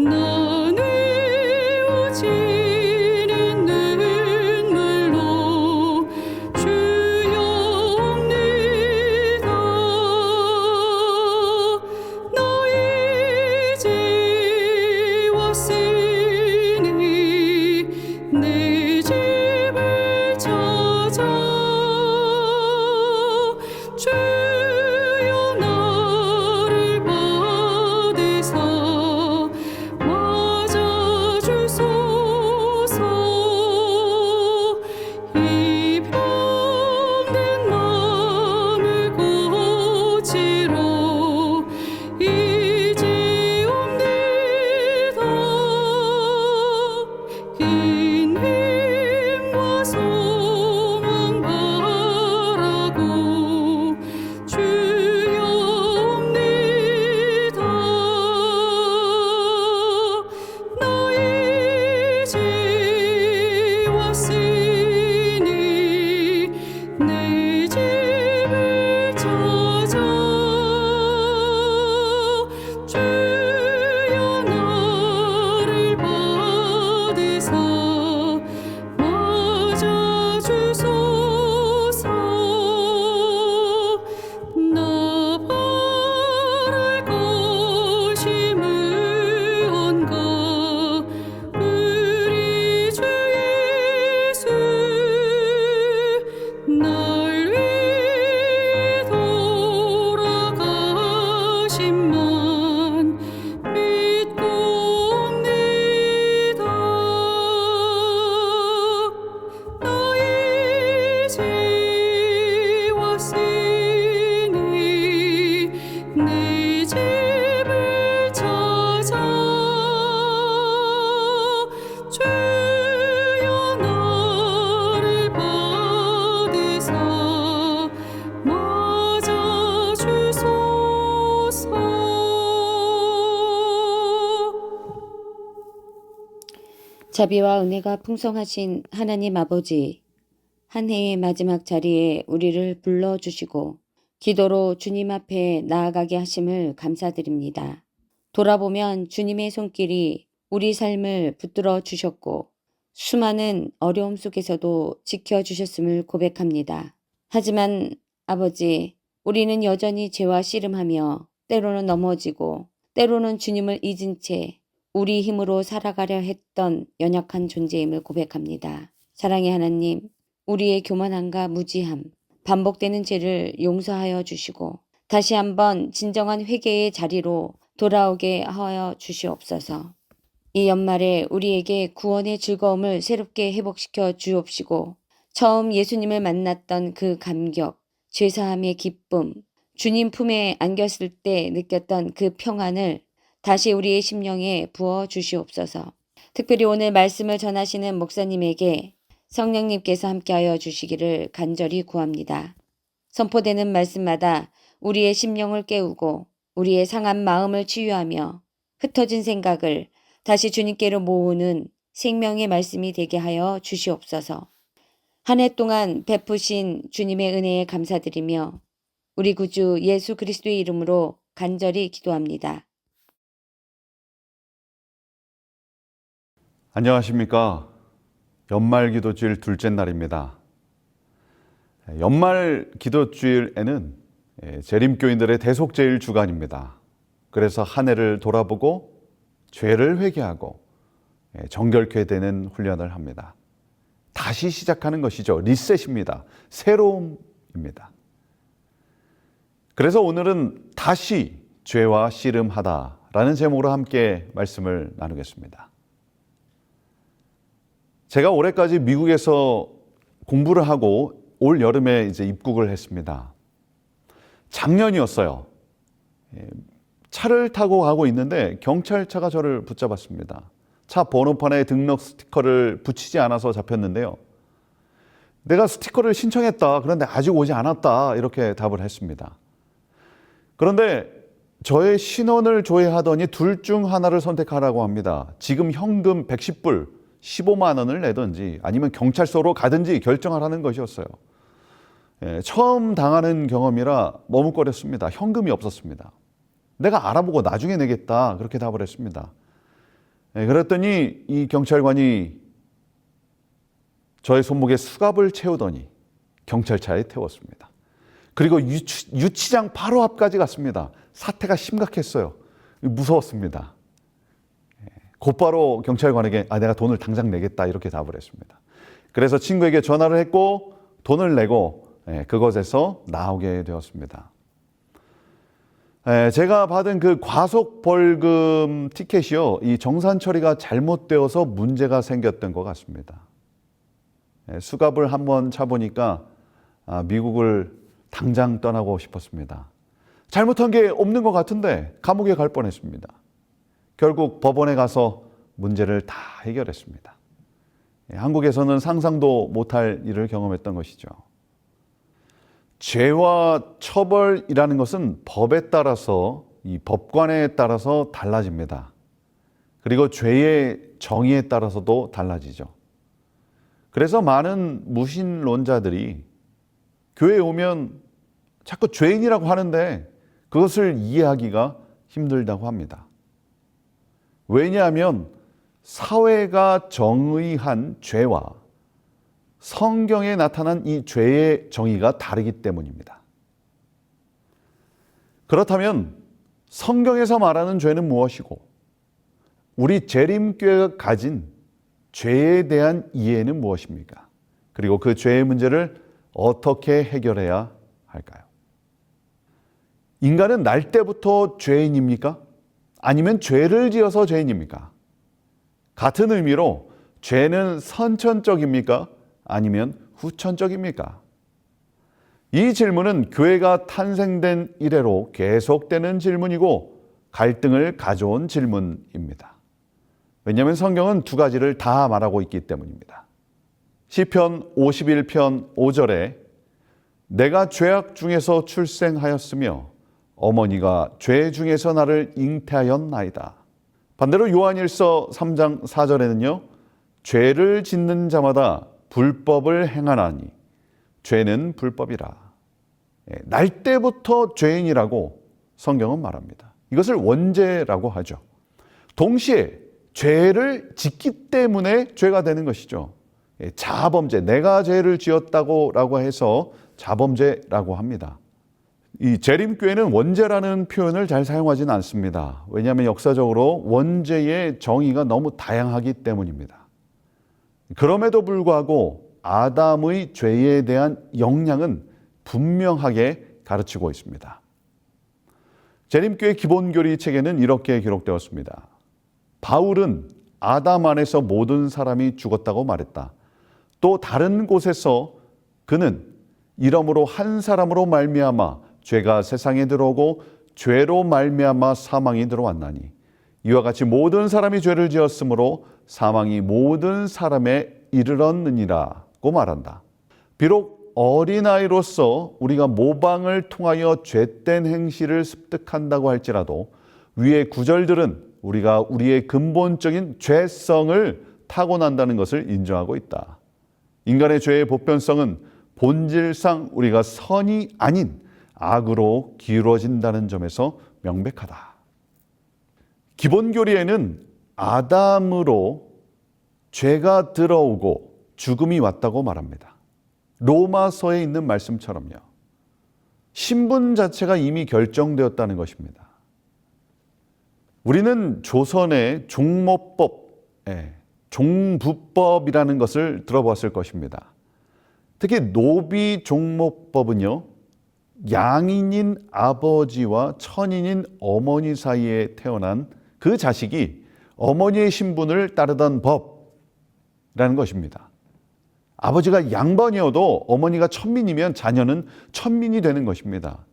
나는 오지는 눈물로 주여 옵니다. 너희 집 왔으니 내 집을 찾아 주여 나를 받으사 맞아주소서. 이 병든 마음을 고치러 이제옵니다. 긴 힘과 소망 바라고 주여 옵니다. 너희 집 왔으니 내 집을 찾아 주여 나를 받으사 맞아주소서. 나 바랄 것이 무언가 우리 주 예수 날 위해 돌아가심만 믿고 옵니다. 너희 집 왔으니 내 집을 찾아 주여 나를 받으사 맞아주소서. 자비와 은혜가 풍성하신 하나님 아버지, 한 해의 마지막 자리에 우리를 불러주시고 기도로 주님 앞에 나아가게 하심을 감사드립니다. 돌아보면 주님의 손길이 우리 삶을 붙들어 주셨고 수많은 어려움 속에서도 지켜주셨음을 고백합니다. 하지만 아버지, 우리는 여전히 죄와 씨름하며 때로는 넘어지고 때로는 주님을 잊은 채 우리 힘으로 살아가려 했던 연약한 존재임을 고백합니다. 사랑의 하나님, 우리의 교만함과 무지함, 반복되는 죄를 용서하여 주시고 다시 한번 진정한 회개의 자리로 돌아오게 하여 주시옵소서. 이 연말에 우리에게 구원의 즐거움을 새롭게 회복시켜 주옵시고 처음 예수님을 만났던 그 감격, 죄사함의 기쁨, 주님 품에 안겼을 때 느꼈던 그 평안을 다시 우리의 심령에 부어 주시옵소서. 특별히 오늘 말씀을 전하시는 목사님에게 성령님께서 함께하여 주시기를 간절히 구합니다. 선포되는 말씀마다 우리의 심령을 깨우고 우리의 상한 마음을 치유하며 흩어진 생각을 다시 주님께로 모으는 생명의 말씀이 되게 하여 주시옵소서. 한 해 동안 베푸신 주님의 은혜에 감사드리며 우리 구주 예수 그리스도의 이름으로 간절히 기도합니다. 안녕하십니까. 연말 기도주일 둘째 날입니다. 연말 기도주일에는 재림교인들의 대속제일 주간입니다. 그래서 한 해를 돌아보고 죄를 회개하고 정결케 되는 훈련을 합니다. 다시 시작하는 것이죠. 리셋입니다. 새로움입니다. 그래서 오늘은 다시 죄와 씨름하다라는 제목으로 함께 말씀을 나누겠습니다. 제가 올해까지 미국에서 공부를 하고 올 여름에 이제 입국을 했습니다. 작년이었어요. 차를 타고 가고 있는데 경찰차가 저를 붙잡았습니다. 차 번호판에 등록 스티커를 붙이지 않아서 잡혔는데요. 내가 스티커를 신청했다. 그런데 아직 오지 않았다. 이렇게 답을 했습니다. 그런데 저의 신원을 조회하더니 둘 중 하나를 선택하라고 합니다. 지금 현금 110불, 15만 원을 내든지 아니면 경찰서로 가든지 결정하라는 것이었어요. 처음 당하는 경험이라 머뭇거렸습니다. 현금이 없었습니다. 내가 알아보고 나중에 내겠다. 그렇게 답을 했습니다. 그랬더니 이 경찰관이 저의 손목에 수갑을 채우더니 경찰차에 태웠습니다. 그리고 유치장 바로 앞까지 갔습니다. 사태가 심각했어요. 무서웠습니다. 곧바로 경찰관에게 내가 돈을 당장 내겠다 이렇게 답을 했습니다. 그래서 친구에게 전화를 했고 돈을 내고 그곳에서 나오게 되었습니다. 제가 받은 그 과속 벌금 티켓이요, 이 정산 처리가 잘못되어서 문제가 생겼던 것 같습니다. 수갑을 한번 차보니까 미국을 당장 떠나고 싶었습니다. 잘못한 게 없는 것 같은데 감옥에 갈 뻔했습니다. 결국 법원에 가서 문제를 다 해결했습니다. 한국에서는 상상도 못할 일을 경험했던 것이죠. 죄와 처벌이라는 것은 법에 따라서, 이 법관에 따라서 달라집니다. 그리고 죄의 정의에 따라서도 달라지죠. 그래서 많은 무신론자들이 교회에 오면 자꾸 죄인이라고 하는데 그것을 이해하기가 힘들다고 합니다. 왜냐하면 사회가 정의한 죄와 성경에 나타난 이 죄의 정의가 다르기 때문입니다. 그렇다면 성경에서 말하는 죄는 무엇이고 우리 재림교회가 가진 죄에 대한 이해는 무엇입니까? 그리고 그 죄의 문제를 어떻게 해결해야 할까요? 인간은 날 때부터 죄인입니까? 아니면 죄를 지어서 죄인입니까? 같은 의미로 죄는 선천적입니까? 아니면 후천적입니까? 이 질문은 교회가 탄생된 이래로 계속되는 질문이고 갈등을 가져온 질문입니다. 왜냐하면 성경은 두 가지를 다 말하고 있기 때문입니다. 시편 51편 5절에 내가 죄악 중에서 출생하였으며 어머니가 죄 중에서 나를 잉태하였나이다. 반대로 요한일서 3장 4절에는요. 죄를 짓는 자마다 불법을 행하나니 죄는 불법이라. 날 때부터 죄인이라고 성경은 말합니다. 이것을 원죄라고 하죠. 동시에 죄를 짓기 때문에 죄가 되는 것이죠. 자범죄, 내가 죄를 지었다고 해서 자범죄라고 합니다. 이 재림교회는 원죄라는 표현을 잘 사용하지는 않습니다. 왜냐하면 역사적으로 원죄의 정의가 너무 다양하기 때문입니다. 그럼에도 불구하고 아담의 죄에 대한 영향은 분명하게 가르치고 있습니다. 재림교회 기본교리 책에는 이렇게 기록되었습니다. 바울은 아담 안에서 모든 사람이 죽었다고 말했다. 또 다른 곳에서 그는 이러므로 한 사람으로 말미암아 죄가 세상에 들어오고 죄로 말미암아 사망이 들어왔나니 이와 같이 모든 사람이 죄를 지었으므로 사망이 모든 사람에 이르렀느니라고 말한다. 비록 어린아이로서 우리가 모방을 통하여 죄된 행실을 습득한다고 할지라도 위의 구절들은 우리가 우리의 근본적인 죄성을 타고난다는 것을 인정하고 있다. 인간의 죄의 보편성은 본질상 우리가 선이 아닌 악으로 기울어진다는 점에서 명백하다. 기본교리에는 아담으로 죄가 들어오고 죽음이 왔다고 말합니다. 로마서에 있는 말씀처럼요. 신분 자체가 이미 결정되었다는 것입니다. 우리는 조선의 종모법, 종부법이라는 것을 들어봤을 것입니다. 특히 노비 종모법은요, 양인인 아버지와 천인인 어머니 사이에 태어난 그 자식이 어머니의 신분을 따르던 법이라는 것입니다. 아버지가 양반이어도 어머니가 천민이면 자녀는 천민이 되는 것입니다.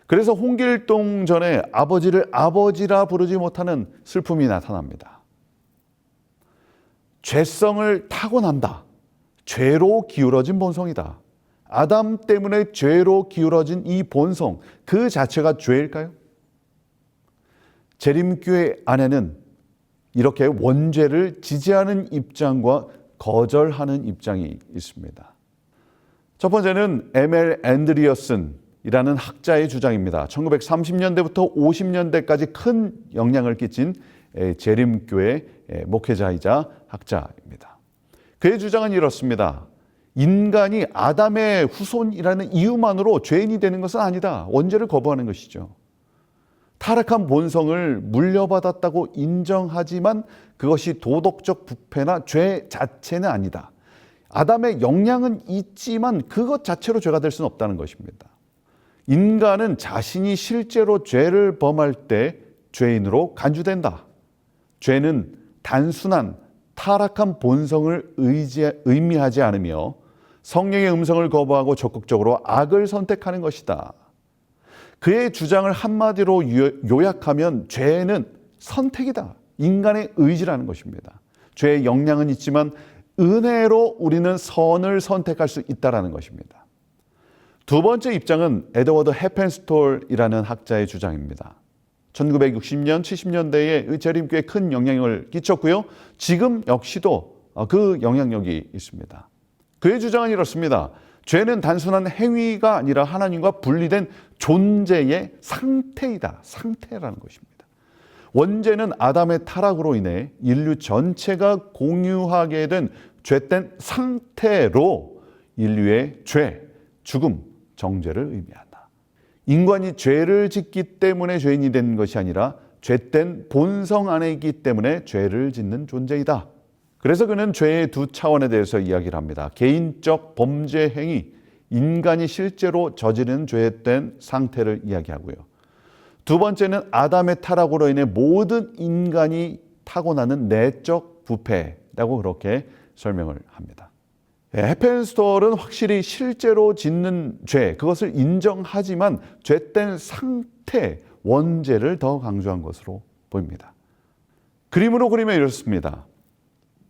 그래서 홍길동전에 아버지를 아버지라 부르지 못하는 슬픔이 나타납니다. 죄성을 타고난다. 죄로 기울어진 본성이다. 아담 때문에 죄로 기울어진 이 본성, 그 자체가 죄일까요? 재림교회 안에는 이렇게 원죄를 지지하는 입장과 거절하는 입장이 있습니다. 첫 번째는 M.L. 앤드리어슨이라는 학자의 주장입니다. 1930년대부터 50년대까지 큰 영향을 끼친 재림교회 목회자이자 학자입니다. 그의 주장은 이렇습니다. 인간이 아담의 후손이라는 이유만으로 죄인이 되는 것은 아니다. 원죄를 거부하는 것이죠. 타락한 본성을 물려받았다고 인정하지만 그것이 도덕적 부패나 죄 자체는 아니다. 아담의 영향은 있지만 그것 자체로 죄가 될 수는 없다는 것입니다. 인간은 자신이 실제로 죄를 범할 때 죄인으로 간주된다. 죄는 단순한 타락한 본성을 의미하지 않으며 성령의 음성을 거부하고 적극적으로 악을 선택하는 것이다. 그의 주장을 한마디로 요약하면 죄는 선택이다. 인간의 의지라는 것입니다. 죄의 영향은 있지만 은혜로 우리는 선을 선택할 수 있다는 것입니다. 두 번째 입장은 에드워드 해펜스톨이라는 학자의 주장입니다. 1960년, 70년대에 재림교회에 큰 영향을 끼쳤고요. 지금 역시도 그 영향력이 있습니다. 그의 주장은 이렇습니다. 죄는 단순한 행위가 아니라 하나님과 분리된 존재의 상태이다. 상태라는 것입니다. 원죄는 아담의 타락으로 인해 인류 전체가 공유하게 된 죄된 상태로 인류의 죄, 죽음, 정죄를 의미한다. 인간이 죄를 짓기 때문에 죄인이 된 것이 아니라 죄된 본성 안에 있기 때문에 죄를 짓는 존재이다. 그래서 그는 죄의 두 차원에 대해서 이야기를 합니다. 개인적 범죄 행위, 인간이 실제로 저지른 죄된 상태를 이야기하고요. 두 번째는 아담의 타락으로 인해 모든 인간이 타고나는 내적 부패라고 그렇게 설명을 합니다. 해펜스톨은 확실히 실제로 짓는 죄, 그것을 인정하지만 죄된 상태, 원죄를 더 강조한 것으로 보입니다. 그림으로 그리면 이렇습니다.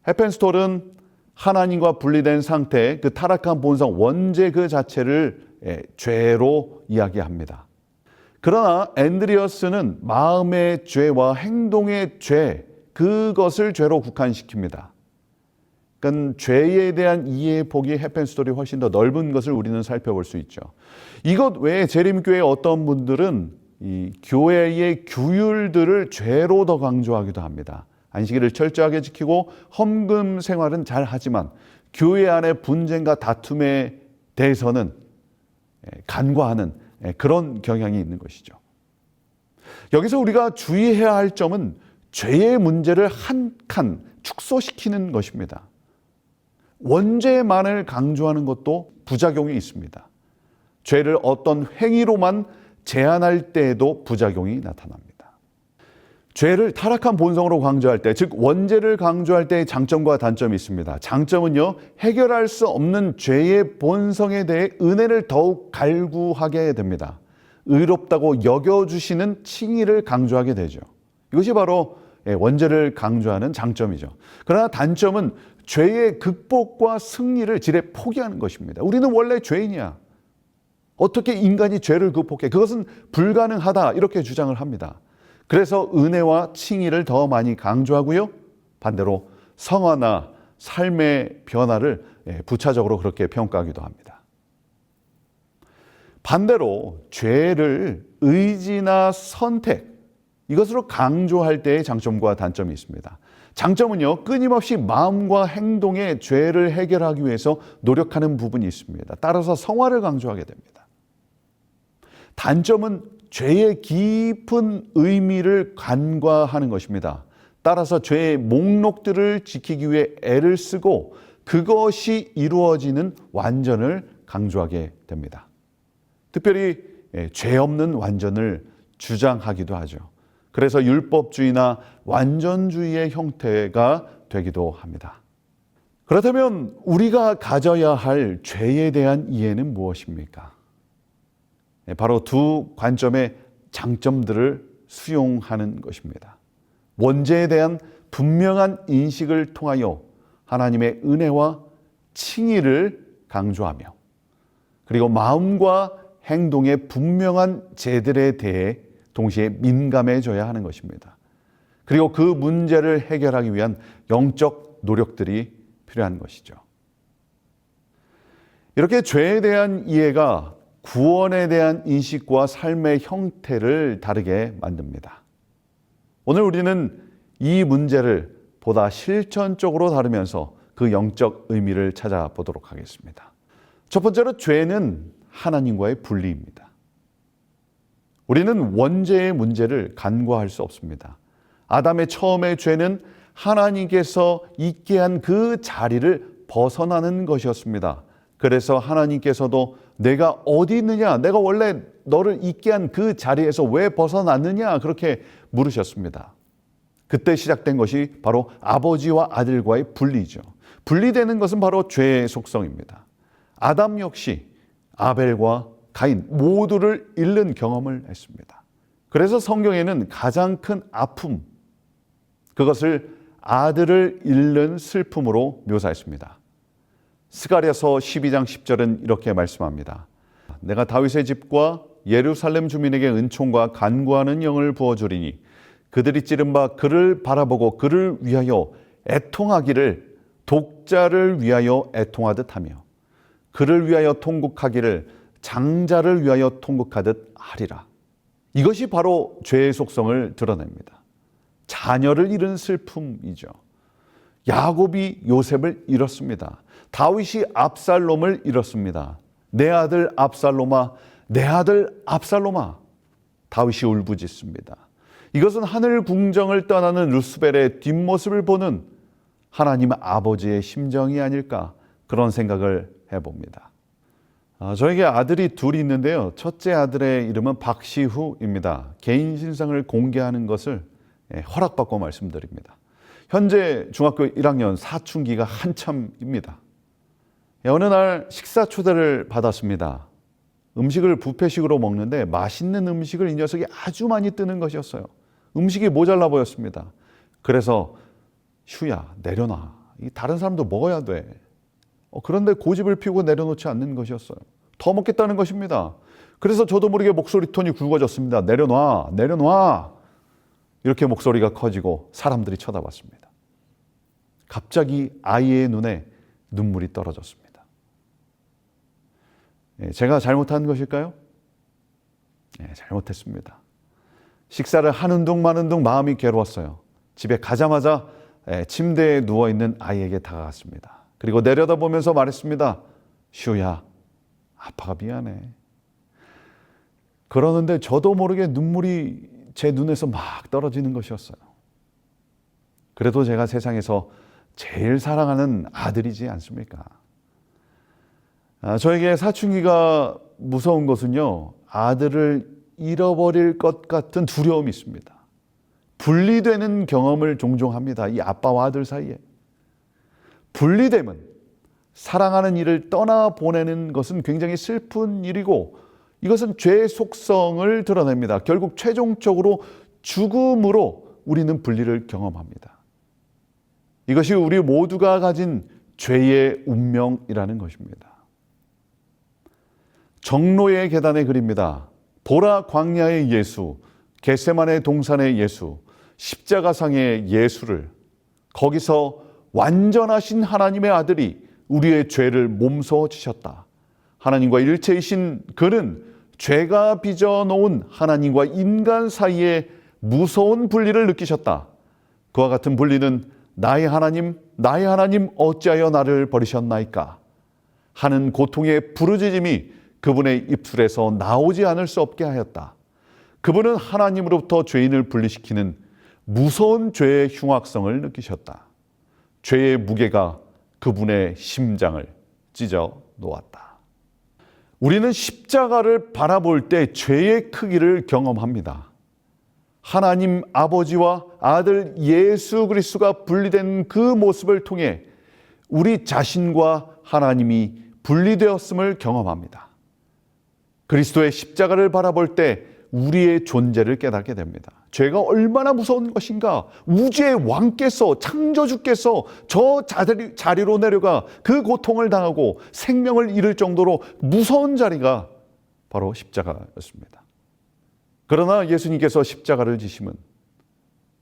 해펜스톨은 하나님과 분리된 상태, 그 타락한 본성, 원죄 그 자체를 죄로 이야기합니다. 그러나 앤드리어스는 마음의 죄와 행동의 죄, 그것을 죄로 국한시킵니다. 그러니까 죄에 대한 이해의 폭이 해펜스톨이 훨씬 더 넓은 것을 우리는 살펴볼 수 있죠. 이것 외에 재림교회 어떤 분들은 이 교회의 규율들을 죄로 더 강조하기도 합니다. 안식일을 철저하게 지키고 헌금 생활은 잘 하지만 교회 안의 분쟁과 다툼에 대해서는 간과하는 그런 경향이 있는 것이죠. 여기서 우리가 주의해야 할 점은 죄의 문제를 한 칸 축소시키는 것입니다. 원죄만을 강조하는 것도 부작용이 있습니다. 죄를 어떤 행위로만 제한할 때에도 부작용이 나타납니다. 죄를 타락한 본성으로 강조할 때, 즉 원죄를 강조할 때의 장점과 단점이 있습니다. 장점은요, 해결할 수 없는 죄의 본성에 대해 은혜를 더욱 갈구하게 됩니다. 의롭다고 여겨주시는 칭의를 강조하게 되죠. 이것이 바로 원죄를 강조하는 장점이죠. 그러나 단점은 죄의 극복과 승리를 지레 포기하는 것입니다. 우리는 원래 죄인이야. 어떻게 인간이 죄를 극복해? 그것은 불가능하다. 이렇게 주장을 합니다. 그래서 은혜와 칭의를 더 많이 강조하고요. 반대로 성화나 삶의 변화를 부차적으로 그렇게 평가하기도 합니다. 반대로 죄를 의지나 선택, 이것으로 강조할 때의 장점과 단점이 있습니다. 장점은요, 끊임없이 마음과 행동의 죄를 해결하기 위해서 노력하는 부분이 있습니다. 따라서 성화를 강조하게 됩니다. 단점은 죄의 깊은 의미를 간과하는 것입니다. 따라서 죄의 목록들을 지키기 위해 애를 쓰고 그것이 이루어지는 완전을 강조하게 됩니다. 특별히 죄 없는 완전을 주장하기도 하죠. 그래서 율법주의나 완전주의의 형태가 되기도 합니다. 그렇다면 우리가 가져야 할 죄에 대한 이해는 무엇입니까? 바로 두 관점의 장점들을 수용하는 것입니다. 원죄에 대한 분명한 인식을 통하여 하나님의 은혜와 칭의를 강조하며, 그리고 마음과 행동의 분명한 죄들에 대해 동시에 민감해져야 하는 것입니다. 그리고 그 문제를 해결하기 위한 영적 노력들이 필요한 것이죠. 이렇게 죄에 대한 이해가 구원에 대한 인식과 삶의 형태를 다르게 만듭니다. 오늘 우리는 이 문제를 보다 실천적으로 다루면서 그 영적 의미를 찾아보도록 하겠습니다. 첫 번째로 죄는 하나님과의 분리입니다. 우리는 원죄의 문제를 간과할 수 없습니다. 아담의 처음의 죄는 하나님께서 있게 한 그 자리를 벗어나는 것이었습니다. 그래서 하나님께서도 내가 어디 있느냐? 내가 원래 너를 있게 한 그 자리에서 왜 벗어났느냐? 그렇게 물으셨습니다. 그때 시작된 것이 바로 아버지와 아들과의 분리죠. 분리되는 것은 바로 죄의 속성입니다. 아담 역시 아벨과 가인 모두를 잃는 경험을 했습니다. 그래서 성경에는 가장 큰 아픔, 그것을 아들을 잃는 슬픔으로 묘사했습니다. 스가랴서 12장 10절은 이렇게 말씀합니다. 내가 다윗의 집과 예루살렘 주민에게 은총과 간구하는 영을 부어주리니 그들이 찌른 바 그를 바라보고 그를 위하여 애통하기를 독자를 위하여 애통하듯 하며 그를 위하여 통곡하기를 장자를 위하여 통곡하듯 하리라. 이것이 바로 죄의 속성을 드러냅니다. 자녀를 잃은 슬픔이죠. 야곱이 요셉을 잃었습니다. 다윗이 압살롬을 잃었습니다. 내 아들 압살롬아, 내 아들 압살롬아. 다윗이 울부짖습니다. 이것은 하늘 궁정을 떠나는 루스벨의 뒷모습을 보는 하나님 아버지의 심정이 아닐까, 그런 생각을 해봅니다. 저에게 아들이 둘이 있는데요. 첫째 아들의 이름은 박시후입니다. 개인 신상을 공개하는 것을 허락받고 말씀드립니다. 현재 중학교 1학년 사춘기가 한참입니다. 어느 날 식사 초대를 받았습니다. 음식을 뷔페식으로 먹는데 맛있는 음식을 이 녀석이 아주 많이 뜨는 것이었어요. 음식이 모자라 보였습니다. 그래서 슈야 내려놔. 다른 사람도 먹어야 돼. 그런데 고집을 피우고 내려놓지 않는 것이었어요. 더 먹겠다는 것입니다. 그래서 저도 모르게 목소리 톤이 굵어졌습니다. 내려놔, 내려놔. 이렇게 목소리가 커지고 사람들이 쳐다봤습니다. 갑자기 아이의 눈에 눈물이 떨어졌습니다. 제가 잘못한 것일까요? 잘못했습니다. 식사를 하는 둥 마는 둥 마음이 괴로웠어요. 집에 가자마자 침대에 누워있는 아이에게 다가갔습니다. 그리고 내려다보면서 말했습니다. 슈야, 아빠가 미안해. 그러는데 저도 모르게 눈물이 제 눈에서 막 떨어지는 것이었어요. 그래도 제가 세상에서 제일 사랑하는 아들이지 않습니까? 저에게 사춘기가 무서운 것은요, 아들을 잃어버릴 것 같은 두려움이 있습니다. 분리되는 경험을 종종 합니다. 이 아빠와 아들 사이에. 분리되면 사랑하는 이를 떠나보내는 것은 굉장히 슬픈 일이고, 이것은 죄의 속성을 드러냅니다. 결국 최종적으로 죽음으로 우리는 분리를 경험합니다. 이것이 우리 모두가 가진 죄의 운명이라는 것입니다. 정로의 계단의 글입니다. 보라 광야의 예수, 겟세마네 동산의 예수, 십자가상의 예수를, 거기서 완전하신 하나님의 아들이 우리의 죄를 몸소 지셨다. 하나님과 일체이신 그는 죄가 빚어놓은 하나님과 인간 사이에 무서운 분리를 느끼셨다. 그와 같은 분리는 나의 하나님 어찌하여 나를 버리셨나이까 하는 고통의 부르짖음이 그분의 입술에서 나오지 않을 수 없게 하였다. 그분은 하나님으로부터 죄인을 분리시키는 무서운 죄의 흉악성을 느끼셨다. 죄의 무게가 그분의 심장을 찢어 놓았다. 우리는 십자가를 바라볼 때 죄의 크기를 경험합니다. 하나님 아버지와 아들 예수 그리스도가 분리된 그 모습을 통해 우리 자신과 하나님이 분리되었음을 경험합니다. 그리스도의 십자가를 바라볼 때 우리의 존재를 깨닫게 됩니다. 죄가 얼마나 무서운 것인가. 우주의 왕께서, 창조주께서 저 자리로 내려가 그 고통을 당하고 생명을 잃을 정도로 무서운 자리가 바로 십자가였습니다. 그러나 예수님께서 십자가를 지심은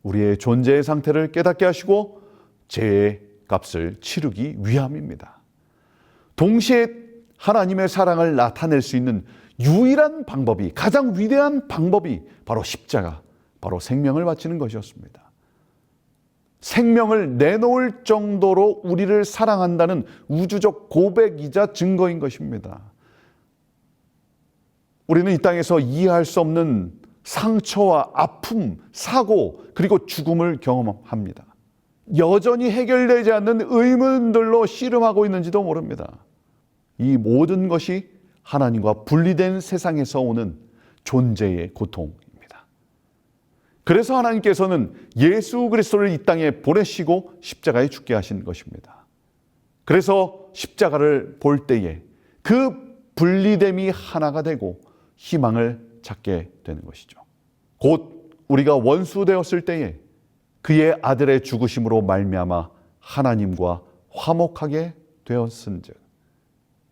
우리의 존재의 상태를 깨닫게 하시고 죄의 값을 치르기 위함입니다. 동시에 하나님의 사랑을 나타낼 수 있는 유일한 방법이, 가장 위대한 방법이 바로 십자가, 바로 생명을 바치는 것이었습니다. 생명을 내놓을 정도로 우리를 사랑한다는 우주적 고백이자 증거인 것입니다. 우리는 이 땅에서 이해할 수 없는 상처와 아픔, 사고, 그리고 죽음을 경험합니다. 여전히 해결되지 않는 의문들로 씨름하고 있는지도 모릅니다. 이 모든 것이 하나님과 분리된 세상에서 오는 존재의 고통입니다. 그래서 하나님께서는 예수 그리스도를 이 땅에 보내시고 십자가에 죽게 하신 것입니다. 그래서 십자가를 볼 때에 그 분리됨이 하나가 되고 희망을 찾게 되는 것이죠. 곧 우리가 원수 되었을 때에 그의 아들의 죽으심으로 말미암아 하나님과 화목하게 되었은즉,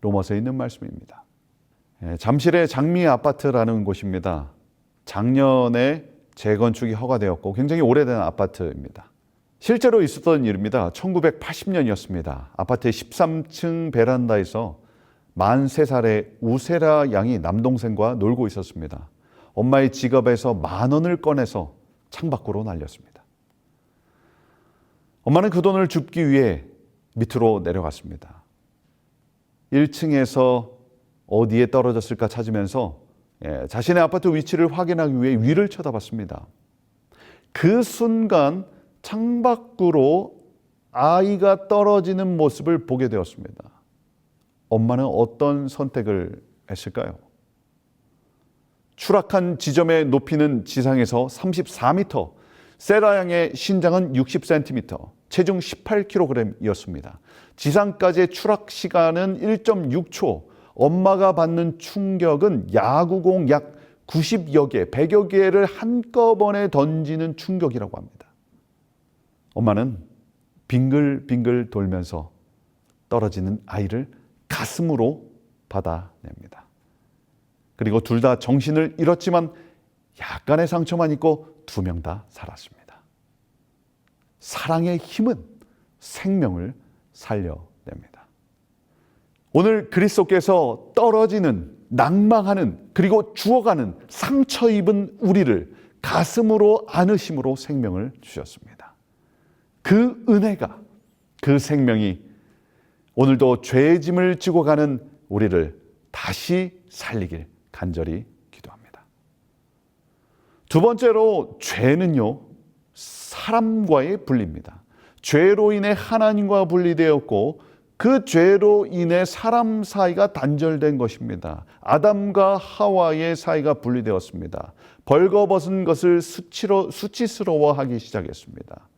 로마서에 있는 말씀입니다. 잠실의 장미 아파트라는 곳입니다. 작년에 재건축이 허가되었고 굉장히 오래된 아파트입니다. 실제로 있었던 일입니다. 1980년이었습니다. 아파트의 13층 베란다에서 만 3살의 우세라 양이 남동생과 놀고 있었습니다. 엄마의 지갑에서 10,000원을 꺼내서 창밖으로 날렸습니다. 엄마는 그 돈을 줍기 위해 밑으로 내려갔습니다. 1층에서 어디에 떨어졌을까 찾으면서 자신의 아파트 위치를 확인하기 위해 위를 쳐다봤습니다. 그 순간 창밖으로 아이가 떨어지는 모습을 보게 되었습니다. 엄마는 어떤 선택을 했을까요? 추락한 지점의 높이는 지상에서 34m, 세라 양의 신장은 60cm, 체중 18kg이었습니다. 지상까지의 추락 시간은 1.6초, 엄마가 받는 충격은 야구공 약 90여 개, 100여 개를 한꺼번에 던지는 충격이라고 합니다. 엄마는 빙글빙글 돌면서 떨어지는 아이를 가슴으로 받아냅니다. 그리고 둘 다 정신을 잃었지만 약간의 상처만 있고 2명 다 살았습니다. 사랑의 힘은 생명을 살려냅니다. 오늘 그리스도께서 떨어지는, 낭망하는, 그리고 죽어가는 상처 입은 우리를 가슴으로 안으심으로 생명을 주셨습니다. 그 은혜가, 그 생명이 오늘도 죄의 짐을 지고 가는 우리를 다시 살리길 간절히 기도합니다. 두 번째로, 죄는요, 사람과의 분리입니다. 죄로 인해 하나님과 분리되었고 그 죄로 인해 사람 사이가 단절된 것입니다. 아담과 하와의 사이가 분리되었습니다. 벌거벗은 것을 수치스러워하기 시작했습니다.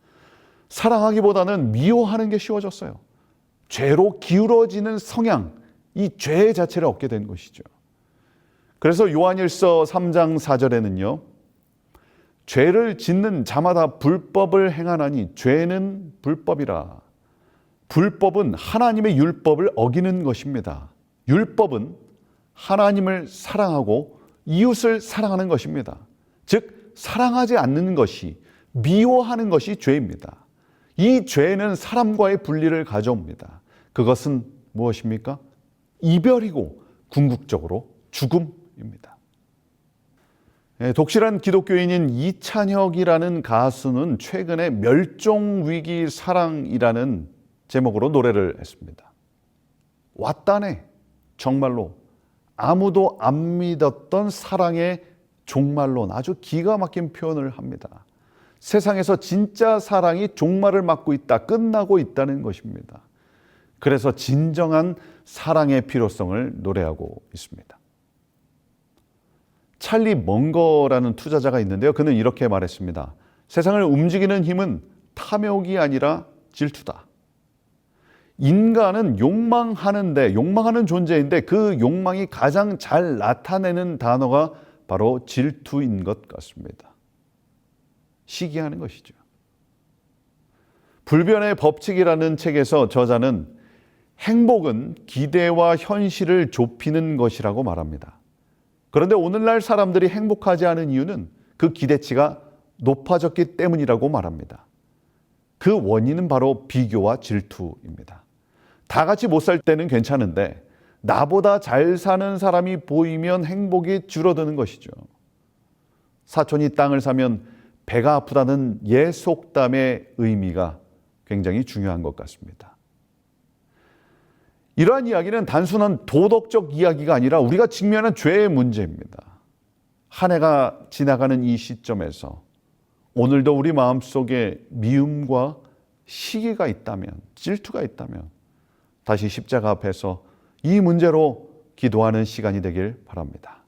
사랑하기보다는 미워하는 게 쉬워졌어요. 죄로 기울어지는 성향, 이 죄 자체를 얻게 된 것이죠. 그래서 요한일서 3장 4절에는요, 죄를 짓는 자마다 불법을 행하나니 죄는 불법이라. 불법은 하나님의 율법을 어기는 것입니다. 율법은 하나님을 사랑하고 이웃을 사랑하는 것입니다. 즉 사랑하지 않는 것이, 미워하는 것이 죄입니다. 이 죄는 사람과의 분리를 가져옵니다. 그것은 무엇입니까? 이별이고 궁극적으로 죽음입니다. 독실한 기독교인인 이찬혁이라는 가수는 최근에 멸종위기 사랑이라는 제목으로 노래를 했습니다. 왔다네, 정말로 아무도 안 믿었던 사랑의 종말론, 아주 기가 막힌 표현을 합니다. 세상에서 진짜 사랑이 종말을 맞고 있다, 끝나고 있다는 것입니다. 그래서 진정한 사랑의 필요성을 노래하고 있습니다. 찰리 멍거라는 투자자가 있는데요. 그는 이렇게 말했습니다. 세상을 움직이는 힘은 탐욕이 아니라 질투다. 인간은 욕망하는 존재인데 그 욕망이 가장 잘 나타내는 단어가 바로 질투인 것 같습니다. 시기하는 것이죠. 불변의 법칙이라는 책에서 저자는 행복은 기대와 현실을 좁히는 것이라고 말합니다. 그런데 오늘날 사람들이 행복하지 않은 이유는 그 기대치가 높아졌기 때문이라고 말합니다. 그 원인은 바로 비교와 질투입니다. 다 같이 못 살 때는 괜찮은데 나보다 잘 사는 사람이 보이면 행복이 줄어드는 것이죠. 사촌이 땅을 사면 배가 아프다는 옛 속담의 의미가 굉장히 중요한 것 같습니다. 이러한 이야기는 단순한 도덕적 이야기가 아니라 우리가 직면한 죄의 문제입니다. 한 해가 지나가는 이 시점에서 오늘도 우리 마음속에 미움과 시기가 있다면, 질투가 있다면 다시 십자가 앞에서 이 문제로 기도하는 시간이 되길 바랍니다.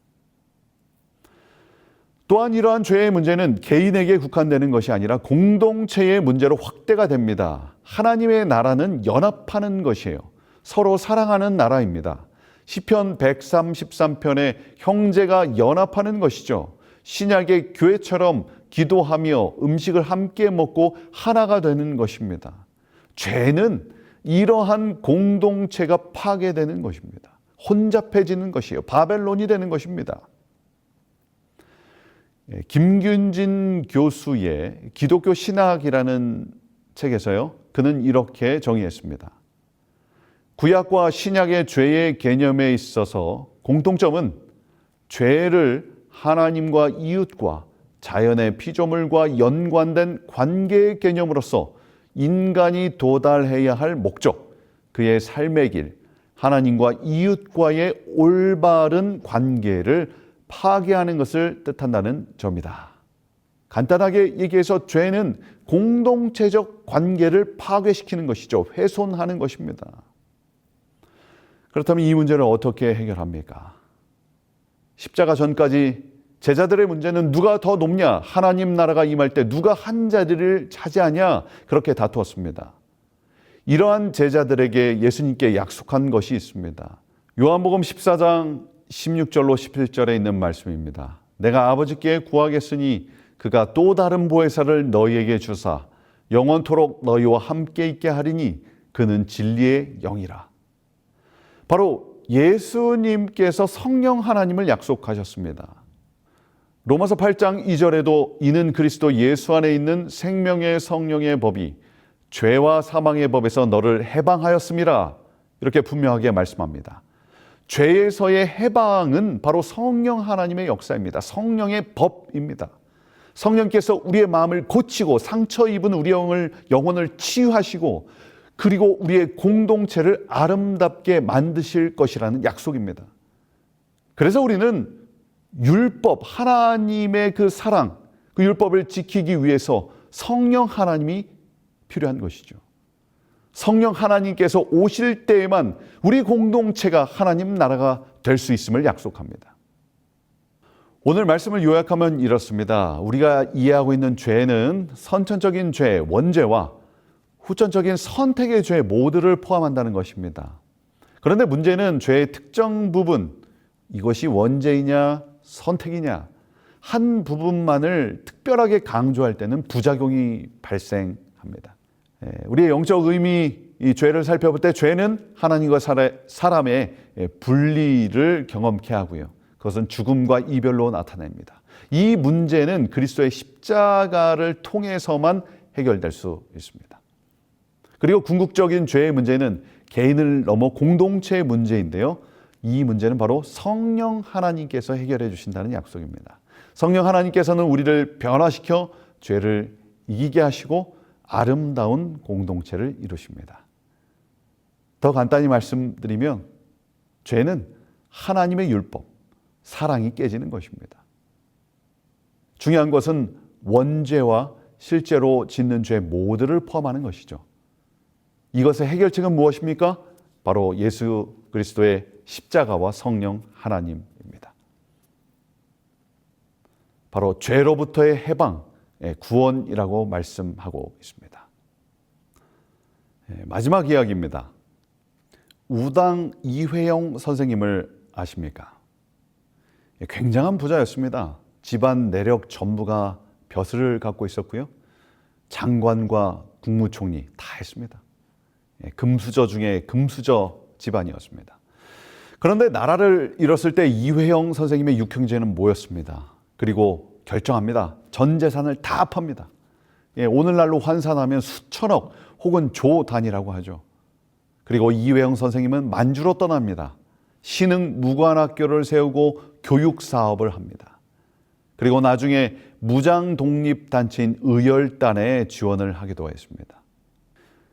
또한 이러한 죄의 문제는 개인에게 국한되는 것이 아니라 공동체의 문제로 확대가 됩니다. 하나님의 나라는 연합하는 것이에요. 서로 사랑하는 나라입니다. 시편 133편에 형제가 연합하는 것이죠. 신약의 교회처럼 기도하며 음식을 함께 먹고 하나가 되는 것입니다. 죄는 이러한 공동체가 파괴되는 것입니다. 혼잡해지는 것이에요. 바벨론이 되는 것입니다. 김균진 교수의 기독교 신학이라는 책에서요, 그는 이렇게 정의했습니다. 구약과 신약의 죄의 개념에 있어서 공통점은 죄를 하나님과 이웃과 자연의 피조물과 연관된 관계의 개념으로서 인간이 도달해야 할 목적, 그의 삶의 길, 하나님과 이웃과의 올바른 관계를 파괴하는 것을 뜻한다는 점이다. 간단하게 얘기해서 죄는 공동체적 관계를 파괴시키는 것이죠. 훼손하는 것입니다. 그렇다면 이 문제를 어떻게 해결합니까? 십자가 전까지 제자들의 문제는 누가 더 높냐? 하나님 나라가 임할 때 누가 한 자리를 차지하냐? 그렇게 다투었습니다. 이러한 제자들에게 예수님께 약속한 것이 있습니다. 요한복음 14장 16절로 17절에 있는 말씀입니다. 내가 아버지께 구하겠으니 그가 또 다른 보혜사를 너희에게 주사 영원토록 너희와 함께 있게 하리니 그는 진리의 영이라. 바로 예수님께서 성령 하나님을 약속하셨습니다. 로마서 8장 2절에도 이는 그리스도 예수 안에 있는 생명의 성령의 법이 죄와 사망의 법에서 너를 해방하였음이라. 이렇게 분명하게 말씀합니다. 죄에서의 해방은 바로 성령 하나님의 역사입니다. 성령의 법입니다. 성령께서 우리의 마음을 고치고 상처 입은 우리 영혼을 치유하시고 그리고 우리의 공동체를 아름답게 만드실 것이라는 약속입니다. 그래서 우리는 율법, 하나님의 그 사랑, 그 율법을 지키기 위해서 성령 하나님이 필요한 것이죠. 성령 하나님께서 오실 때에만 우리 공동체가 하나님 나라가 될 수 있음을 약속합니다. 오늘 말씀을 요약하면 이렇습니다. 우리가 이해하고 있는 죄는 선천적인 죄, 원죄와 후천적인 선택의 죄 모두를 포함한다는 것입니다. 그런데 문제는 죄의 특정 부분, 이것이 원죄이냐 선택이냐 한 부분만을 특별하게 강조할 때는 부작용이 발생합니다. 우리의 영적 의미, 이 죄를 살펴볼 때 죄는 하나님과 사람의 분리를 경험케 하고요. 그것은 죽음과 이별로 나타납니다. 이 문제는 그리스도의 십자가를 통해서만 해결될 수 있습니다. 그리고 궁극적인 죄의 문제는 개인을 넘어 공동체의 문제인데요. 이 문제는 바로 성령 하나님께서 해결해 주신다는 약속입니다. 성령 하나님께서는 우리를 변화시켜 죄를 이기게 하시고 아름다운 공동체를 이루십니다. 더 간단히 말씀드리면 죄는 하나님의 율법, 사랑이 깨지는 것입니다. 중요한 것은 원죄와 실제로 짓는 죄 모두를 포함하는 것이죠. 이것의 해결책은 무엇입니까? 바로 예수 그리스도의 십자가와 성령 하나님입니다. 바로 죄로부터의 해방, 구원이라고 말씀하고 있습니다. 마지막 이야기입니다. 우당 이회영 선생님을 아십니까? 굉장한 부자였습니다. 집안 내력 전부가 벼슬을 갖고 있었고요. 장관과 국무총리 다 했습니다. 금수저 중에 금수저 집안이었습니다. 그런데 나라를 잃었을 때 이회영 선생님의 육형제는 모였습니다. 그리고 결정합니다. 전 재산을 다 팝니다. 오늘날로 환산하면 수천억 혹은 조 단위라고 하죠. 그리고 이회영 선생님은 만주로 떠납니다. 신흥 무관학교를 세우고 교육 사업을 합니다. 그리고 나중에 무장독립단체인 의열단에 지원을 하기도 했습니다.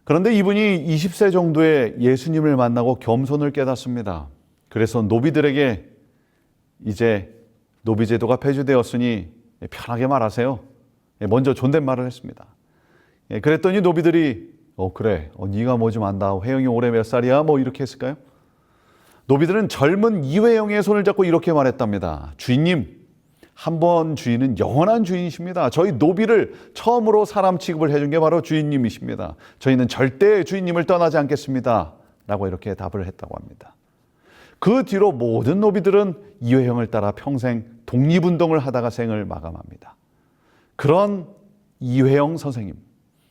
그런데 이분이 20세 정도에 예수님을 만나고 겸손을 깨닫습니다. 그래서 노비들에게 이제 노비제도가 폐지되었으니 편하게 말하세요. 먼저 존댓말을 했습니다. 그랬더니 노비들이 그래, 네가 뭐 좀 안다. 회영이 올해 몇 살이야? 뭐 이렇게 했을까요? 노비들은 젊은 이회영의 손을 잡고 이렇게 말했답니다. 주인님, 한 번 주인은 영원한 주인이십니다. 저희 노비를 처음으로 사람 취급을 해준 게 바로 주인님이십니다. 저희는 절대 주인님을 떠나지 않겠습니다. 라고 이렇게 답을 했다고 합니다. 그 뒤로 모든 노비들은 이회영을 따라 평생 독립운동을 하다가 생을 마감합니다. 그런 이회영 선생님,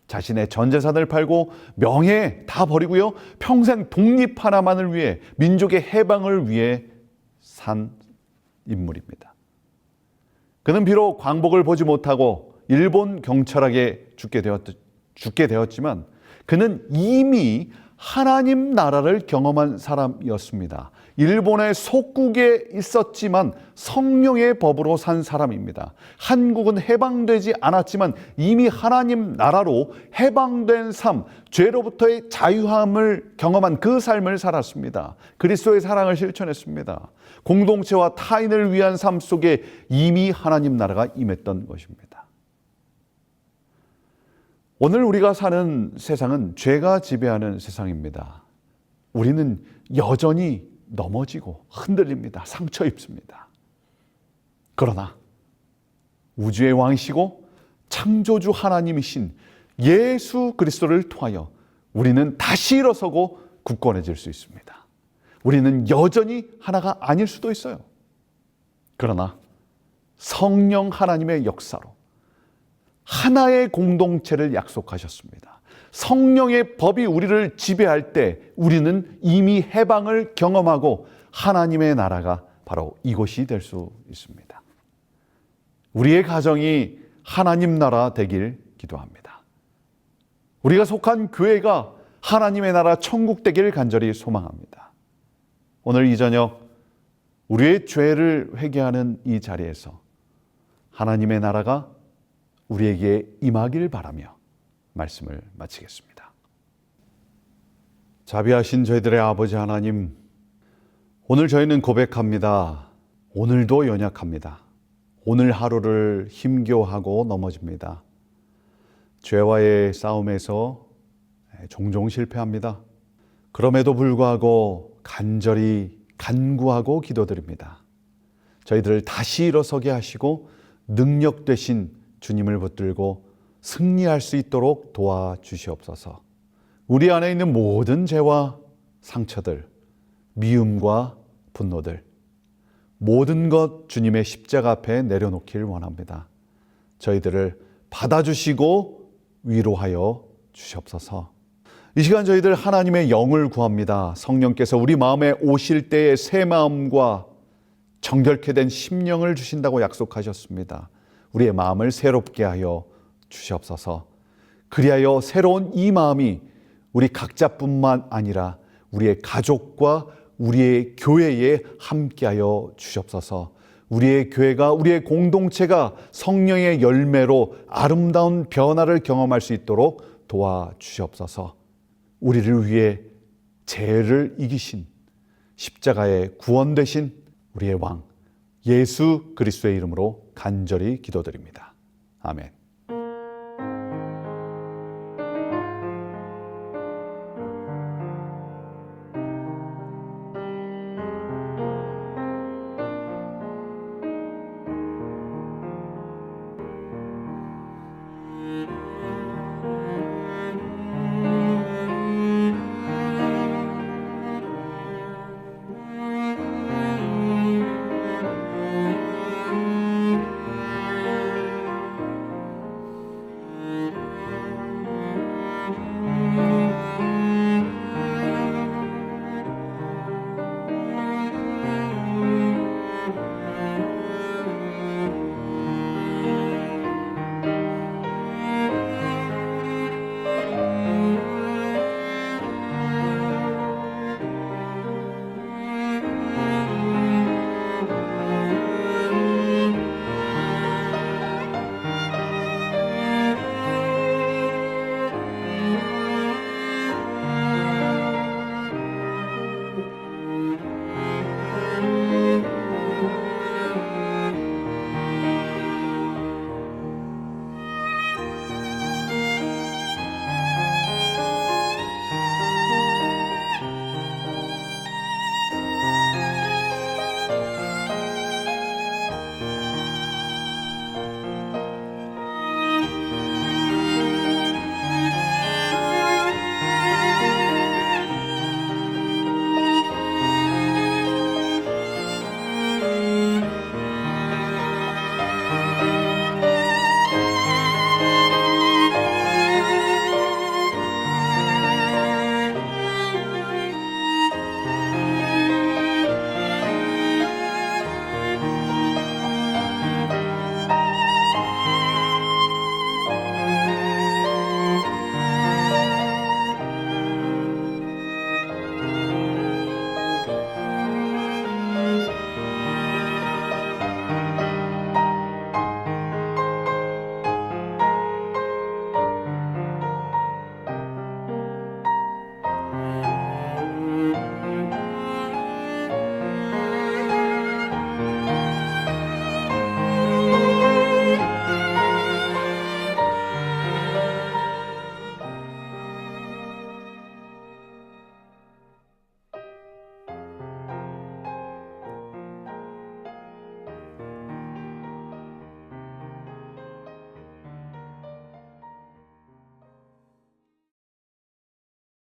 자신의 전 재산을 팔고 명예 다 버리고요, 평생 독립 하나만을 위해, 민족의 해방을 위해 산 인물입니다. 그는 비록 광복을 보지 못하고 일본 경찰에게 죽게 되었지만 그는 이미 하나님 나라를 경험한 사람이었습니다. 일본의 속국에 있었지만 성령의 법으로 산 사람입니다. 한국은 해방되지 않았지만 이미 하나님 나라로 해방된 삶, 죄로부터의 자유함을 경험한 그 삶을 살았습니다. 그리스도의 사랑을 실천했습니다. 공동체와 타인을 위한 삶 속에 이미 하나님 나라가 임했던 것입니다. 오늘 우리가 사는 세상은 죄가 지배하는 세상입니다. 우리는 여전히 넘어지고 흔들립니다. 상처 입습니다. 그러나 우주의 왕이시고 창조주 하나님이신 예수 그리스도를 통하여 우리는 다시 일어서고 굳건해질 수 있습니다. 우리는 여전히 하나가 아닐 수도 있어요. 그러나 성령 하나님의 역사로 하나의 공동체를 약속하셨습니다. 성령의 법이 우리를 지배할 때 우리는 이미 해방을 경험하고 하나님의 나라가 바로 이곳이 될 수 있습니다. 우리의 가정이 하나님 나라 되길 기도합니다. 우리가 속한 교회가 하나님의 나라 천국 되기를 간절히 소망합니다. 오늘 이 저녁 우리의 죄를 회개하는 이 자리에서 하나님의 나라가 우리에게 임하길 바라며 말씀을 마치겠습니다. 자비하신 저희들의 아버지 하나님, 오늘 저희는 고백합니다. 오늘도 연약합니다. 오늘 하루를 힘겨워하고 넘어집니다. 죄와의 싸움에서 종종 실패합니다. 그럼에도 불구하고 간절히 간구하고 기도드립니다. 저희들을 다시 일어서게 하시고 능력 되신 주님을 붙들고 승리할 수 있도록 도와주시옵소서. 우리 안에 있는 모든 죄와 상처들, 미움과 분노들, 모든 것 주님의 십자가 앞에 내려놓길 원합니다. 저희들을 받아주시고 위로하여 주시옵소서. 이 시간 저희들 하나님의 영을 구합니다. 성령께서 우리 마음에 오실 때에 새 마음과 정결케 된 심령을 주신다고 약속하셨습니다. 우리의 마음을 새롭게 하여 주시옵소서. 그리하여 새로운 이 마음이 우리 각자뿐만 아니라 우리의 가족과 우리의 교회에 함께하여 주시옵소서. 우리의 교회가, 우리의 공동체가 성령의 열매로 아름다운 변화를 경험할 수 있도록 도와주시옵소서. 우리를 위해 죄를 이기신 십자가의 구원 되신 우리의 왕 예수 그리스도의 이름으로 간절히 기도드립니다. 아멘.